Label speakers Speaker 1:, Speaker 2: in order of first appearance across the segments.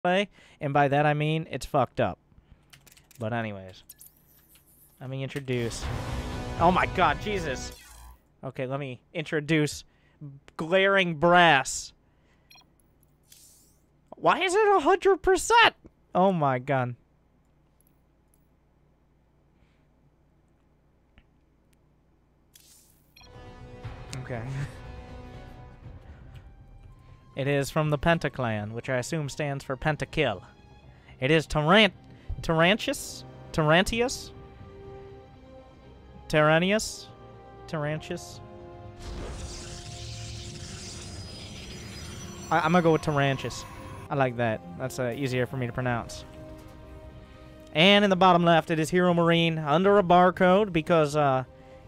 Speaker 1: play, and by that I mean it's fucked up. But anyways, let me introduce... Oh my god, Jesus! Okay, let me introduce Glaring Brass. Why is it 100%? Oh my god. Okay. It is from the Pentaclan, which I assume stands for Pentakill. It is Tarrantius? Tarrantius? Tarrantius? Tarrantius? I'm gonna go with Tarrantius. I like that. That's easier for me to pronounce. And in the bottom left, it is HeroMarine under a barcode because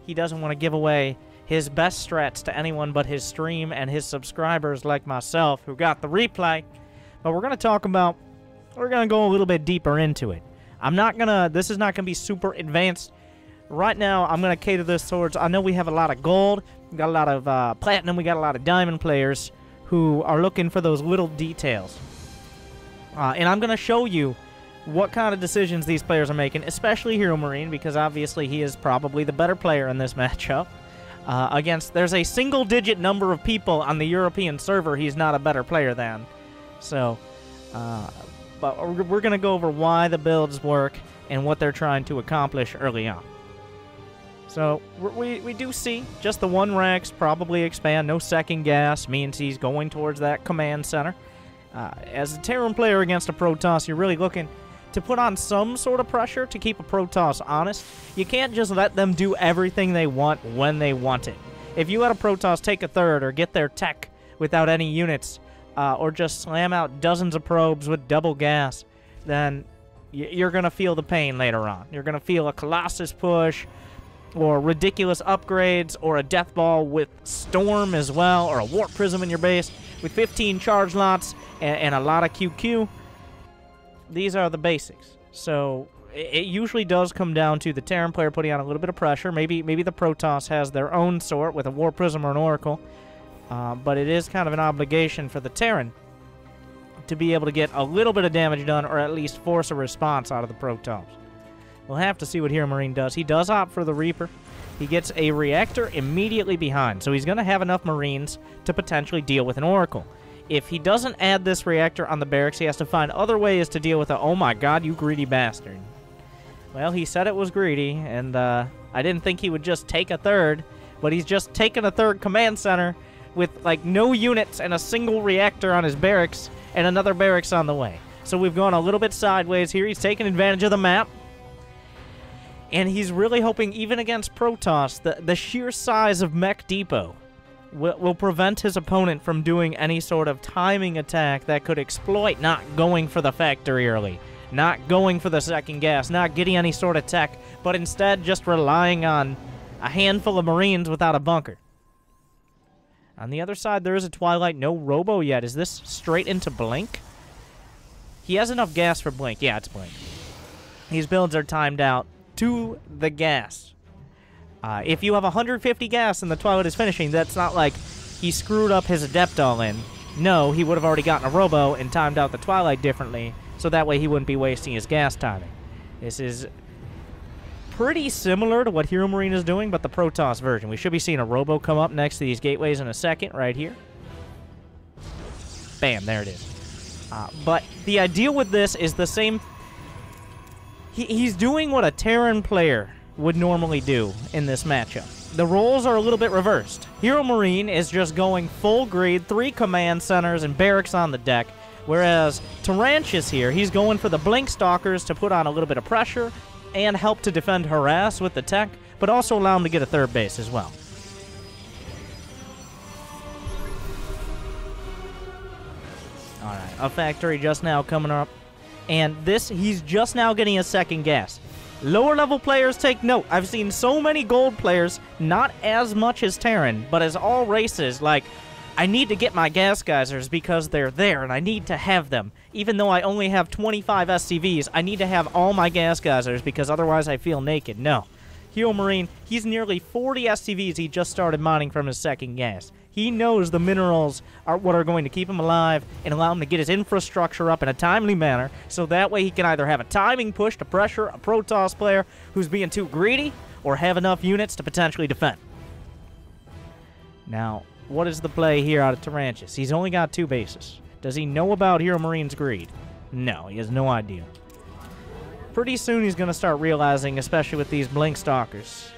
Speaker 1: he doesn't want to give away his best strats to anyone but his stream and his subscribers like myself who got the replay. But we're going to talk about... We're going to go a little bit deeper into it. I'm not going to... This is not going to be super advanced. Right now, I'm going to cater this towards... I know we have a lot of gold. We got a lot of platinum. We got a lot of diamond players who are looking for those little details. And I'm going to show you what kind of decisions these players are making, especially HeroMarine, because obviously he is probably the better player in this matchup. There's a single-digit number of people on the European server he's not a better player than. So, but we're going to go over why the builds work and what they're trying to accomplish early on. So, we do see just the one Rex probably expand. No second gas means he's going towards that command center. As a Terran player against a Protoss, you're really looking to put on some sort of pressure to keep a Protoss honest. You can't just let them do everything they want when they want it. If you let a Protoss take a third or get their tech without any units, or just slam out dozens of probes with double gas, then you're going to feel the pain later on. You're going to feel a Colossus push, or ridiculous upgrades, or a Death Ball with Storm as well, or a Warp Prism in your base with 15 charge lots and a lot of QQ. These are the basics. So it usually does come down to the Terran player putting on a little bit of pressure. Maybe the Protoss has their own sort with a War Prism or an Oracle. But it is kind of an obligation for the Terran to be able to get a little bit of damage done, or at least force a response out of the Protoss. We'll have to see what HeroMarine does. He does opt for the Reaper. He gets a reactor immediately behind, so he's going to have enough Marines to potentially deal with an Oracle. If he doesn't add this reactor on the barracks, he has to find other ways to deal with it. Oh my god, you greedy bastard. Well, he said it was greedy, and I didn't think he would just take a third, but he's just taken a third command center with, like, no units and a single reactor on his barracks and another barracks on the way. So we've gone a little bit sideways here. He's taking advantage of the map. And he's really hoping, even against Protoss, the sheer size of Mech Depot will prevent his opponent from doing any sort of timing attack that could exploit not going for the factory early, not going for the second gas, not getting any sort of tech, but instead just relying on a handful of Marines without a bunker. On the other side, there is a Twilight. No Robo yet. Is this straight into Blink? He has enough gas for Blink. Yeah, it's Blink. These builds are timed out to the gas. If you have 150 gas and the Twilight is finishing, that's not like he screwed up his Adept all in. No, he would have already gotten a Robo and timed out the Twilight differently, so that way he wouldn't be wasting his gas timing. This is pretty similar to what HeroMarine is doing, but the Protoss version. We should be seeing a Robo come up next to these gateways in a second, right here. Bam, there it is. But the idea with this is the same. He's doing what a Terran player would normally do in this matchup. The roles are a little bit reversed. HeroMarine is just going full greed, 3 command centers and barracks on the deck, whereas Tarrantius here, he's going for the Blink Stalkers to put on a little bit of pressure and help to defend Harass with the tech, but also allow him to get a third base as well. Alright, a factory just now coming up. And this, he's just now getting a second gas. Lower level players take note. I've seen so many gold players, not as much as Terran, but as all races, like, I need to get my gas geysers because they're there and I need to have them. Even though I only have 25 SCVs, I need to have all my gas geysers because otherwise I feel naked. No. HeroMarine, he's nearly 40 SCVs he just started mining from his second gas. He knows the minerals are what are going to keep him alive and allow him to get his infrastructure up in a timely manner, so that way he can either have a timing push to pressure a Protoss player who's being too greedy, or have enough units to potentially defend. Now, what is the play here out of Tarrantius? He's only got 2 bases. Does he know about HeroMarine's greed? No, he has no idea. Pretty soon he's going to start realizing, especially with these Blink Stalkers,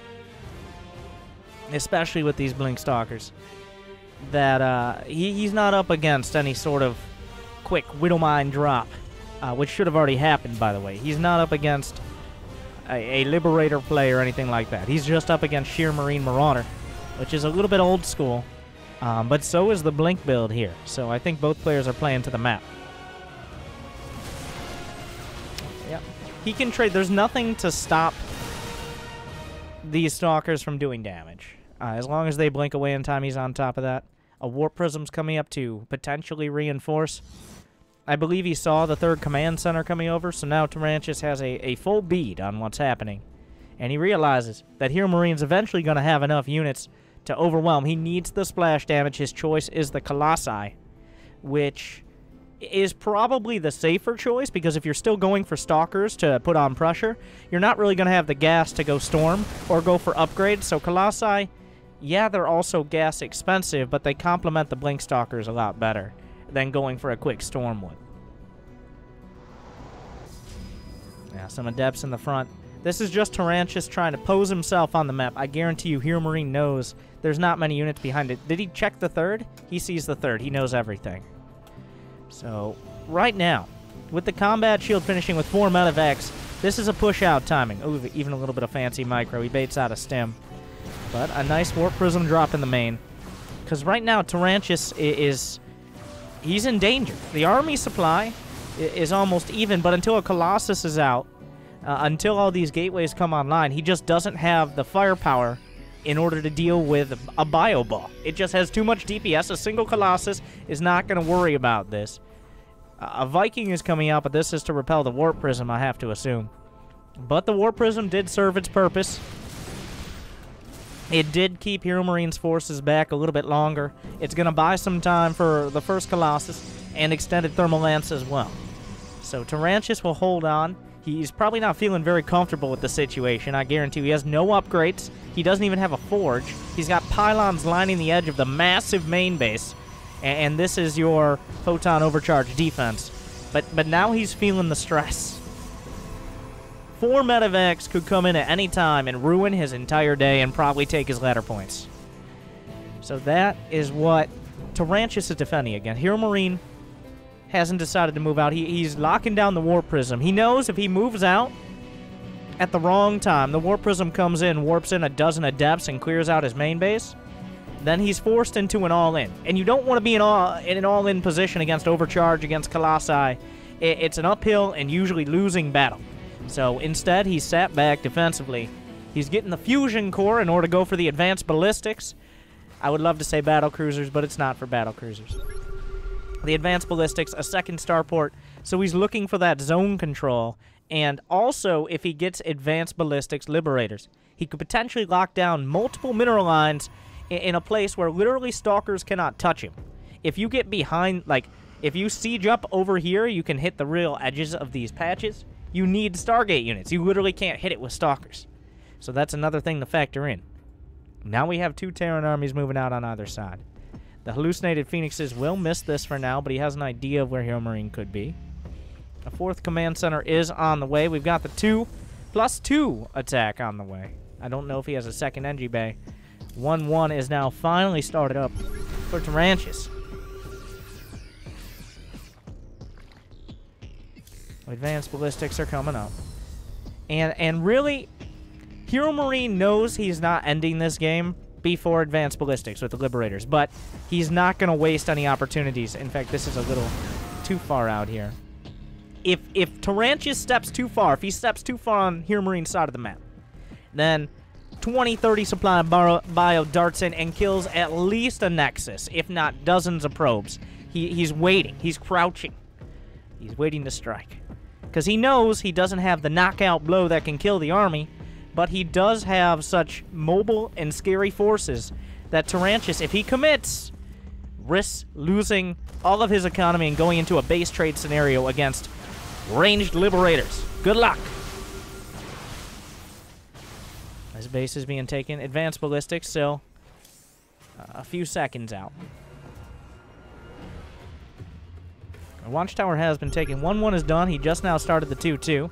Speaker 1: that he's not up against any sort of quick Widowmine drop, which should have already happened, by the way. He's not up against a Liberator play or anything like that. He's just up against sheer Marine Marauder, which is a little bit old school, but so is the Blink build here. So I think both players are playing to the map. Yep. He can trade. There's nothing to stop these Stalkers from doing damage. As long as they blink away in time, he's on top of that. A Warp Prism's coming up to potentially reinforce. I believe he saw the 3rd command center coming over, so now Tarrantius has a full bead on what's happening. And he realizes that HeroMarine's eventually going to have enough units to overwhelm. He needs the splash damage. His choice is the Colossi, which is probably the safer choice, because if you're still going for Stalkers to put on pressure, you're not really going to have the gas to go Storm or go for upgrades. So Colossi, yeah, they're also gas expensive, but they complement the Blink Stalkers a lot better than going for a quick Storm would. Yeah, some Adepts in the front. This is just Tarrantius trying to pose himself on the map. I guarantee you HeroMarine knows there's not many units behind it. Did he check the 3rd? He sees the 3rd. He knows everything. So, right now, with the combat shield finishing with 4 medevacs, this is a push-out timing. Ooh, even a little bit of fancy micro. He baits out a stim. But a nice Warp Prism drop in the main. Because right now, Tarrantius he's in danger. The army supply is almost even, but until a Colossus is out, until all these gateways come online, he just doesn't have the firepower in order to deal with a Bio Ball. It just has too much DPS. A single Colossus is not going to worry about this. A Viking is coming out, but this is to repel the Warp Prism, I have to assume. But the Warp Prism did serve its purpose. It did keep HeroMarine's forces back a little bit longer. It's going to buy some time for the first Colossus and extended Thermal Lance as well. So Tarrantius will hold on. He's probably not feeling very comfortable with the situation. I guarantee you he has no upgrades. He doesn't even have a forge. He's got pylons lining the edge of the massive main base. And this is your Photon Overcharge defense. But now he's feeling the stress. 4 medevacs could come in at any time and ruin his entire day and probably take his ladder points. So that is what Tarrantius is defending again. HeroMarine hasn't decided to move out. He's locking down the Warp Prism. He knows if he moves out at the wrong time, the Warp Prism comes in, warps in a dozen Adepts, and clears out his main base, then he's forced into an all-in. And you don't want to be in an all-in position against Overcharge, against Colossi. It's an uphill and usually losing battle. So instead, he's sat back defensively. He's getting the Fusion Core in order to go for the Advanced Ballistics. I would love to say Battle Cruisers, but it's not for Battle Cruisers. The Advanced Ballistics, a second starport, so he's looking for that zone control. And also, if he gets Advanced Ballistics Liberators, he could potentially lock down multiple mineral lines in a place where literally Stalkers cannot touch him. If you get behind, like, if you siege up over here, you can hit the real edges of these patches. You need Stargate units. You literally can't hit it with Stalkers. So that's another thing to factor in. Now we have 2 Terran armies moving out on either side. The Hallucinated Phoenixes will miss this for now, but he has an idea of where HeroMarine could be. A 4th command center is on the way. We've got the 2+2 attack on the way. I don't know if he has a second Engie Bay. 1-1 is now finally started up for Tarrantius. Advanced Ballistics are coming up. And really, HeroMarine knows he's not ending this game before Advanced Ballistics with the Liberators, but he's not going to waste any opportunities. In fact, this is a little too far out here. If Tarrantius steps too far, if he steps too far on HeroMarine's side of the map, then 20-30 supply of bio darts in and kills at least a Nexus, if not dozens of probes. He's waiting. He's crouching. He's waiting to strike. Because he knows he doesn't have the knockout blow that can kill the army, but he does have such mobile and scary forces that Tarrantius, if he commits, risks losing all of his economy and going into a base trade scenario against ranged liberators. Good luck. His base is being taken. Advanced ballistics still a few seconds out. The watchtower has been taken. 1-1 is done. He just now started the 2-2.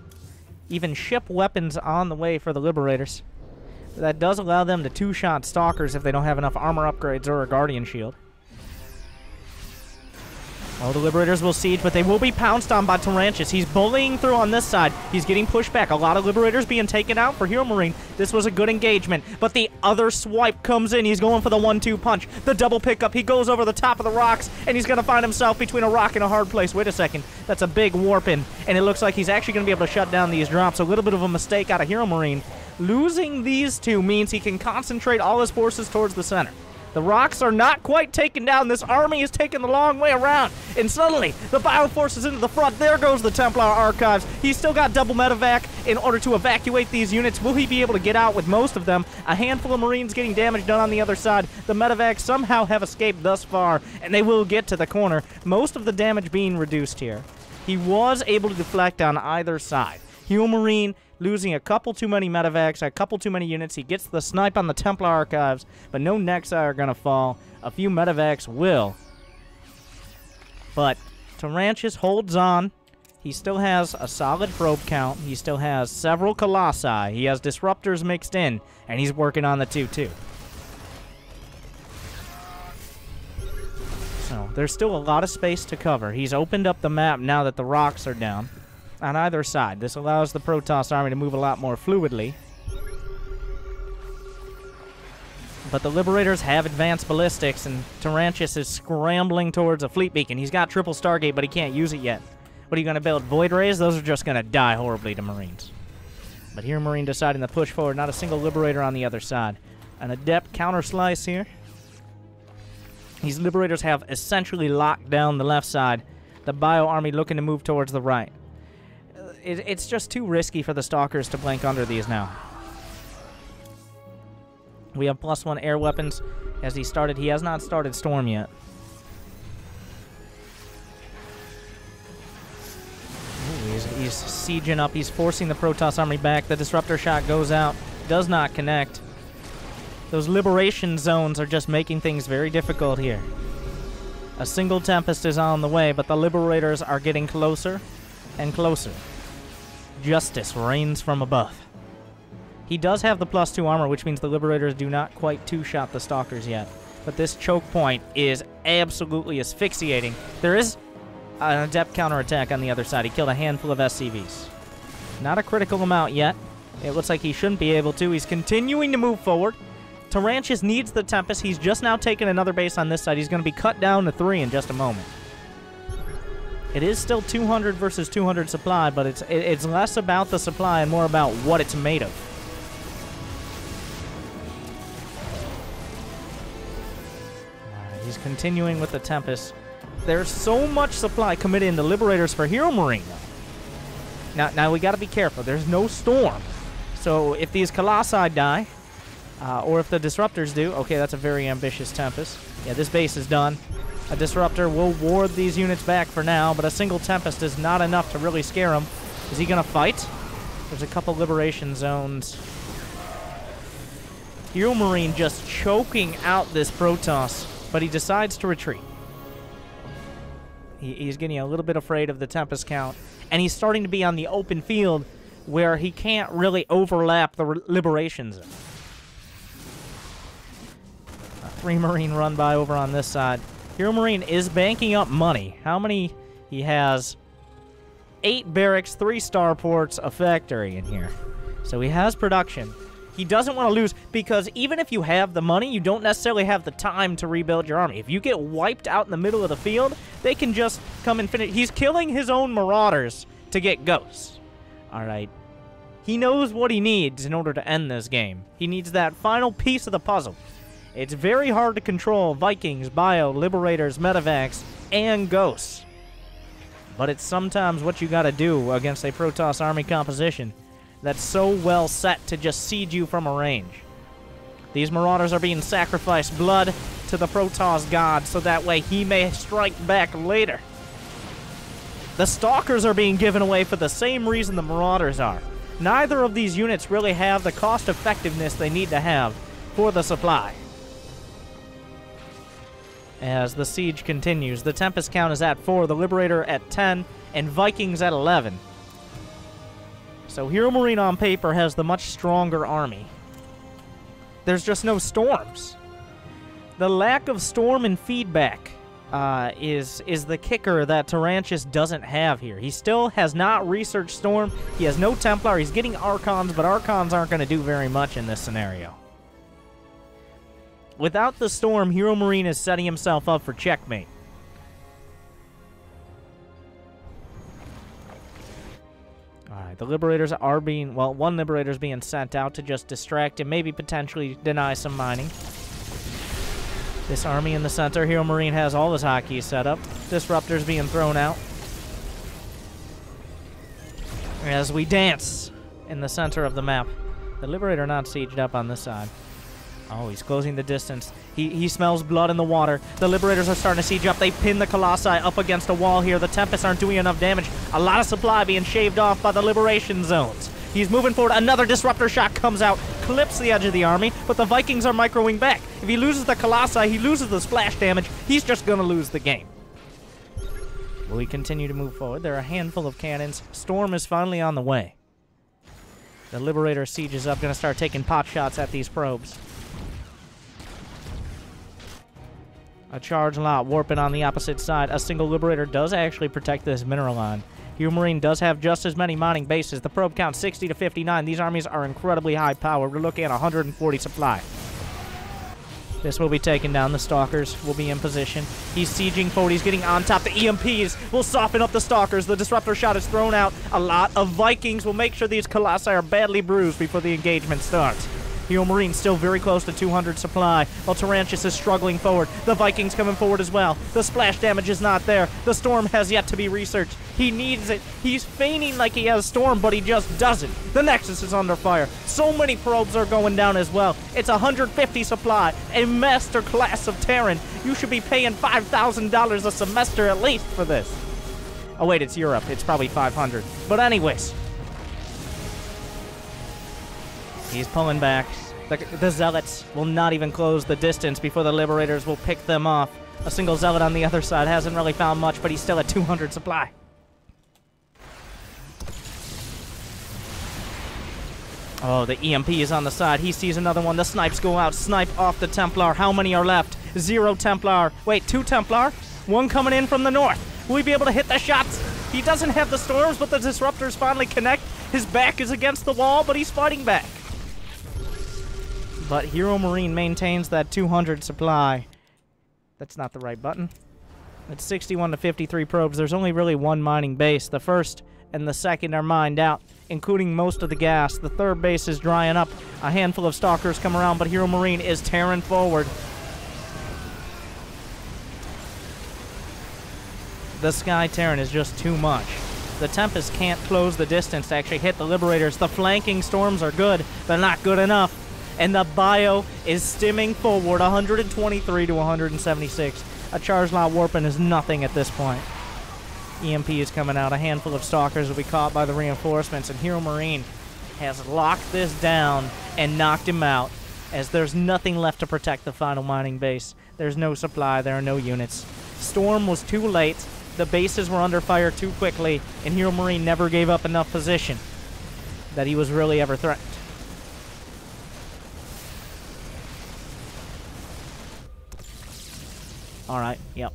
Speaker 1: Even ship weapons on the way for the liberators. That does allow them to two-shot stalkers if they don't have enough armor upgrades or a guardian shield. Oh, the liberators will siege, but they will be pounced on by Tarrantius. He's bullying through on this side. He's getting pushed back. A lot of liberators being taken out for HeroMarine. This was a good engagement, but the other swipe comes in. He's going for the 1-2 punch. The double pickup. He goes over the top of the rocks, and he's going to find himself between a rock and a hard place. Wait a second. That's a big warp in, and it looks like he's actually going to be able to shut down these drops. A little bit of a mistake out of HeroMarine. Losing these two means he can concentrate all his forces towards the center. The rocks are not quite taken down. This army is taking the long way around. And suddenly, the Bioforce is into the front. There goes the Templar Archives. He's still got double medevac in order to evacuate these units. Will he be able to get out with most of them? A handful of Marines getting damage done on the other side. The medevacs somehow have escaped thus far, and they will get to the corner. Most of the damage being reduced here. He was able to deflect on either side. HeroMarine losing a couple too many medevacs, a couple too many units. He gets the snipe on the Templar Archives, but no Nexi are going to fall. A few medevacs will. But Tarrantius holds on. He still has a solid probe count. He still has several Colossi. He has disruptors mixed in, and he's working on the 2-2. So there's still a lot of space to cover. He's opened up the map now that the rocks are down on either side. This allows the Protoss army to move a lot more fluidly. But the Liberators have advanced ballistics, and Tarrantius is scrambling towards a fleet beacon. He's got triple Stargate, but he can't use it yet. What are you going to build? Void Rays? Those are just going to die horribly to Marines. But here Marine deciding to push forward. Not a single Liberator on the other side. An Adept counter slice here. These Liberators have essentially locked down the left side. The Bio army looking to move towards the right. It's just too risky for the Stalkers to blank under these now. We have +1 air weapons as he started. He has not started Storm yet. Ooh, he's sieging up. He's forcing the Protoss army back. The Disruptor shot goes out. Does not connect. Those liberation zones are just making things very difficult here. A single Tempest is on the way, but the Liberators are getting closer and closer. Justice reigns from above. He does have the +2 armor, which means the Liberators do not quite two-shot the Stalkers yet. But this choke point is absolutely asphyxiating. There is an Adept counterattack on the other side. He killed a handful of SCVs. Not a critical amount yet. It looks like he shouldn't be able to. He's continuing to move forward. Tarrantius needs the Tempest. He's just now taken another base on this side. He's going to be cut down to 3 in just a moment. It is still 200 versus 200 supply, but it's less about the supply and more about what it's made of. He's continuing with the Tempest. There's so much supply committed into Liberators for HeroMarine, though. Now we got to be careful. There's no Storm. So if these Colossi die, or if the Disruptors do, okay, that's a very ambitious Tempest. Yeah, this base is done. A Disruptor will ward these units back for now, but a single Tempest is not enough to really scare him. Is he going to fight? There's a couple Liberation zones. HeroMarine just choking out this Protoss, but he decides to retreat. He's getting a little bit afraid of the Tempest count, and he's starting to be on the open field where he can't really overlap the Liberation zone. A 3 Marine run by over on this side. HeroMarine is banking up money. How many? He has 8 barracks, 3 starports, a factory in here. So he has production. He doesn't want to lose, because even if you have the money, you don't necessarily have the time to rebuild your army. If you get wiped out in the middle of the field, they can just come and finish. He's killing his own Marauders to get ghosts. All right. He knows what he needs in order to end this game. He needs that final piece of the puzzle. It's very hard to control Vikings, Bio, Liberators, Medevacs, and Ghosts. But it's sometimes what you gotta do against a Protoss army composition that's so well set to just siege you from a range. These Marauders are being sacrificed, blood to the Protoss god, so that way he may strike back later. The Stalkers are being given away for the same reason the Marauders are. Neither of these units really have the cost effectiveness they need to have for the supply. As the siege continues, the Tempest count is at 4, the Liberator at 10, and Vikings at 11. So HeroMarine on paper has the much stronger army. There's just no storms. The lack of storm and feedback is the kicker that Tarrantius doesn't have here. He still has not researched storm. He has no Templar. He's getting Archons, but Archons aren't going to do very much in this scenario. Without the storm, HeroMarine is setting himself up for checkmate. Alright, the Liberators are being... Well, one Liberator's being sent out to just distract and maybe potentially deny some mining. This army in the center, HeroMarine has all his hotkeys set up. Disruptors being thrown out. As we dance in the center of the map. The Liberator not sieged up on this side. Oh, he's closing the distance. He smells blood in the water. The Liberators are starting to siege up. They pin the Colossi up against a wall here. The Tempests aren't doing enough damage. A lot of supply being shaved off by the Liberation zones. He's moving forward. Another Disruptor shot comes out, clips the edge of the army, but the Vikings are microing back. If he loses the Colossi, he loses the splash damage. He's just going to lose the game. Will he continue to move forward? There are a handful of cannons. Storm is finally on the way. The Liberator siege is up, going to start taking pot shots at these probes. A charge lot warping on the opposite side. A single Liberator does actually protect this mineral line. HeroMarine does have just as many mining bases. The probe count 60 to 59. These armies are incredibly high power. We're looking at 140 supply. This will be taken down. The Stalkers will be in position. He's sieging forward. He's getting on top. The EMPs will soften up the Stalkers. The Disruptor shot is thrown out. A lot of Vikings will make sure these Colossi are badly bruised before the engagement starts. HeroMarine still very close to 200 supply, while Tarrantius is struggling forward. The Vikings coming forward as well. The splash damage is not there. The storm has yet to be researched. He needs it. He's feigning like he has storm, but he just doesn't. The Nexus is under fire. So many probes are going down as well. It's 150 supply, a master class of Terran. You should be paying $5,000 a semester at least for this. Oh wait, it's Europe. It's probably 500. But anyways. He's pulling back. The Zealots will not even close the distance before the Liberators will pick them off. A single Zealot on the other side hasn't really found much, but he's still at 200 supply. Oh, the EMP is on the side. He sees another one. The snipes go out. Snipe off the Templar. How many are left? 0 Templar. Wait, 2 Templar? 1 coming in from the north. Will he be able to hit the shots? He doesn't have the storms, but the Disruptors finally connect. His back is against the wall, but he's fighting back. But HeroMarine maintains that 200 supply. That's not the right button. It's 61 to 53 probes. There's only really one mining base. The first and the second are mined out, including most of the gas. The third base is drying up. A handful of Stalkers come around, but HeroMarine is tearing forward. The Sky Terran is just too much. The Tempest can't close the distance to actually hit the Liberators. The flanking storms are good, but not good enough. And the bio is stimming forward, 123 to 176. A charge lot warping is nothing at this point. EMP is coming out. A handful of Stalkers will be caught by the reinforcements, and HeroMarine has locked this down and knocked him out, as there's nothing left to protect the final mining base. There's no supply. There are no units. Storm was too late. The bases were under fire too quickly, and HeroMarine never gave up enough position that he was really ever threatened. Alright, yep.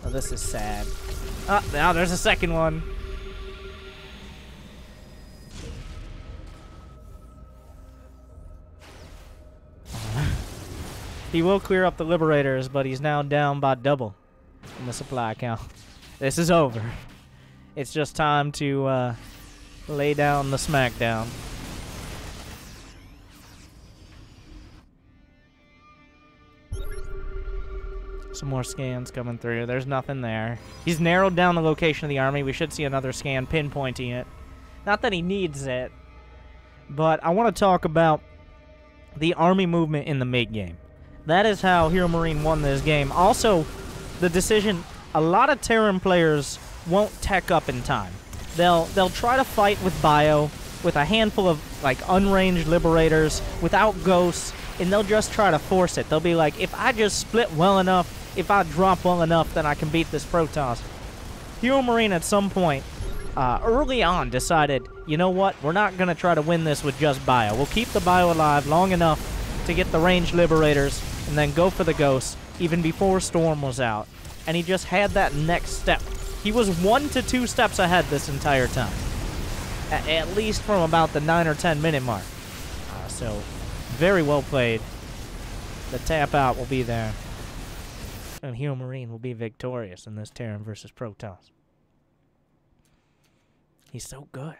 Speaker 1: Oh, this is sad. Ah, now there's a second one. He will clear up the Liberators, but he's now down by double in the supply count. This is over. It's just time to lay down the smackdown. Some more scans coming through. There's nothing there. He's narrowed down the location of the army. We should see another scan pinpointing it. Not that he needs it, But I want to talk about the army movement in the mid-game. That is how HeroMarine won this game. Also, the decision, a lot of Terran players won't tech up in time. They'll try to fight with bio, with a handful of, like, unranged liberators, without ghosts, and they'll just try to force it. They'll be like, if I just split well enough, if I drop well enough, then I can beat this Protoss. HeroMarine at some point, early on, decided, you know what, we're not going to try to win this with just bio. We'll keep the bio alive long enough to get the ranged liberators, and then go for the ghosts, even before Storm was out. And he just had that next step. He was 1 to 2 steps ahead this entire time. At least from about the 9 or 10 minute mark. So, very well played. The tap out will be there. And HeroMarine will be victorious in this Terran versus Protoss. He's so good.